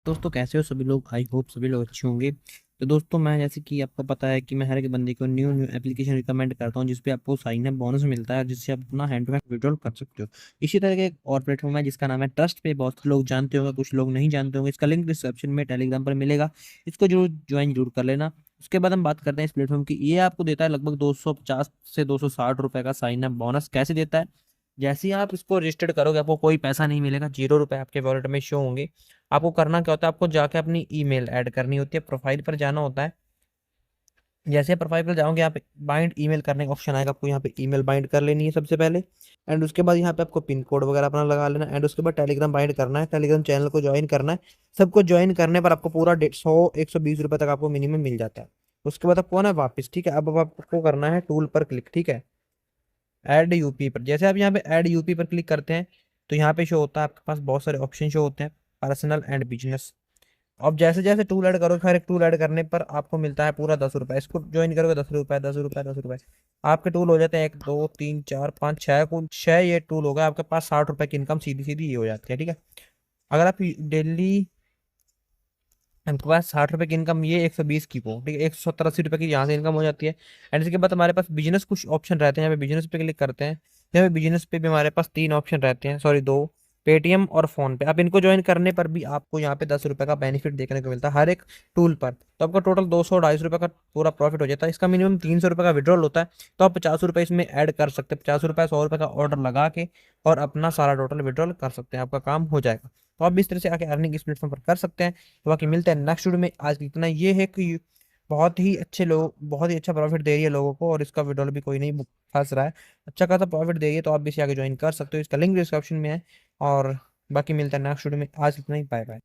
दोस्तों कैसे हो सभी लोग। आई होप सभी लोग अच्छे होंगे। तो दोस्तों मैं जैसे कि आपको पता है कि मैं हर एक बंदे को न्यू न्यू एप्लीकेशन रिकमेंड करता हूं जिसपे आपको साइन अप बोनस मिलता है जिससे आप अपना हैंड टू हैंड विड्रॉल कर सकते हो। इसी तरह के एक और प्लेटफॉर्म है जिसका नाम है ट्रस्ट पे। बहुत से लोग जानते होंगे, कुछ लोग नहीं जानते होंगे। इसका लिंक डिस्क्रिप्शन में टेलीग्राम पर मिलेगा। इसको जरूर कर लेना। उसके बाद हम बात करते हैं इस प्लेटफॉर्म की। ये आपको देता है लगभग 250 से 260 रुपए का साइन अप बोनस। कैसे देता है? जैसे ही आप इसको रजिस्टर्ड करोगे आपको कोई पैसा नहीं मिलेगा, 0 रुपए आपके वॉलेट में शो होंगे। आपको करना क्या होता है, आपको जाके अपनी ईमेल ऐड करनी होती है, प्रोफाइल पर जाना होता है। जैसे प्रोफाइल पर जाओगे यहाँ पे बाइंड ईमेल करने का ऑप्शन आएगा, आपको यहाँ पे ईमेल बाइंड कर लेनी है सबसे पहले। एंड उसके बाद यहाँ पे आपको पिन कोड वगैरह अपना लगा लेना। एंड उसके बाद टेलीग्राम बाइंड करना है, टेलीग्राम चैनल को ज्वाइन करना है। सबको ज्वाइन करने पर आपको पूरा 100-120 रुपए तक आपको मिनिमम मिल जाता है। उसके बाद आपको ना वापस, ठीक है, अब आपको करना है टूल पर क्लिक, ठीक है, ऐड यूपी पर। जैसे आप यहाँ पे ऐड यूपी पर क्लिक करते हैं तो यहाँ पे शो होता है, आपके पास बहुत सारे ऑप्शन शो होते हैं, पर्सनल एंड बिजनेस। अब जैसे जैसे टूल ऐड करोगे, हर एक टूल ऐड करने पर आपको मिलता है पूरा 10 रुपए। इसको ज्वाइन करोगे 10 रुपए, 10 रुपए, 10 रुपए। आपके टूल हो जाते हैं 1 2 3 4 5 6 कुल 6। ये टूल होगा आपके पास, 60 रुपए की इनकम सीधी सीधी ये हो जाती है, ठीक है। अगर आप डेली, आपके पास 60 रुपए की इनकम, ये 120 की को, ठीक है, 170-80 रुपए की यहाँ से इनकम हो जाती है। एंड इसके बाद हमारे पास बिजनेस कुछ ऑप्शन रहते हैं। यहाँ पे बिजनेस पे क्लिक करते हैं। यहाँ पे बिजनेस पे भी हमारे पास 3 ऑप्शन रहते हैं, सॉरी 2, पेटीएम और फोन पे। अब इनको ज्वाइन करने पर भी आपको यहाँ पे 10 रुपए का बेनिफिट देखने को मिलता है हर एक टूल पर। तो आपका टोटल 200-250 रुपए का पूरा प्रॉफिट हो जाता है। इसका मिनिमम 300 रुपए का विड्रॉल होता है। तो आप 50 रुपए इसमें ऐड कर सकते हैं, 50 रुपए 100 रुपए का ऑर्डर लगा के और अपना सारा टोटल विड्रॉल कर सकते हैं, आपका काम हो जाएगा। तो आप भी इस तरह से आके अर्निंग इस प्लेटफॉर्म पर कर सकते हैं। तो बाकी मिलते हैं नेक्स्ट वीडियो में। आज के इतना ये है कि बहुत ही अच्छे लोग, बहुत ही अच्छा प्रॉफिट दे रही है लोगों को, और इसका विड्रॉल भी कोई नहीं फंस रहा है। अच्छा खासा प्रॉफिट दे रही है, तो आप भी इसे आगे ज्वाइन कर सकते हो। इसका लिंक डिस्क्रिप्शन में है। और बाकी मिलता है नेक्स्ट वीडियो में। आज इतना ही, बाय बाय।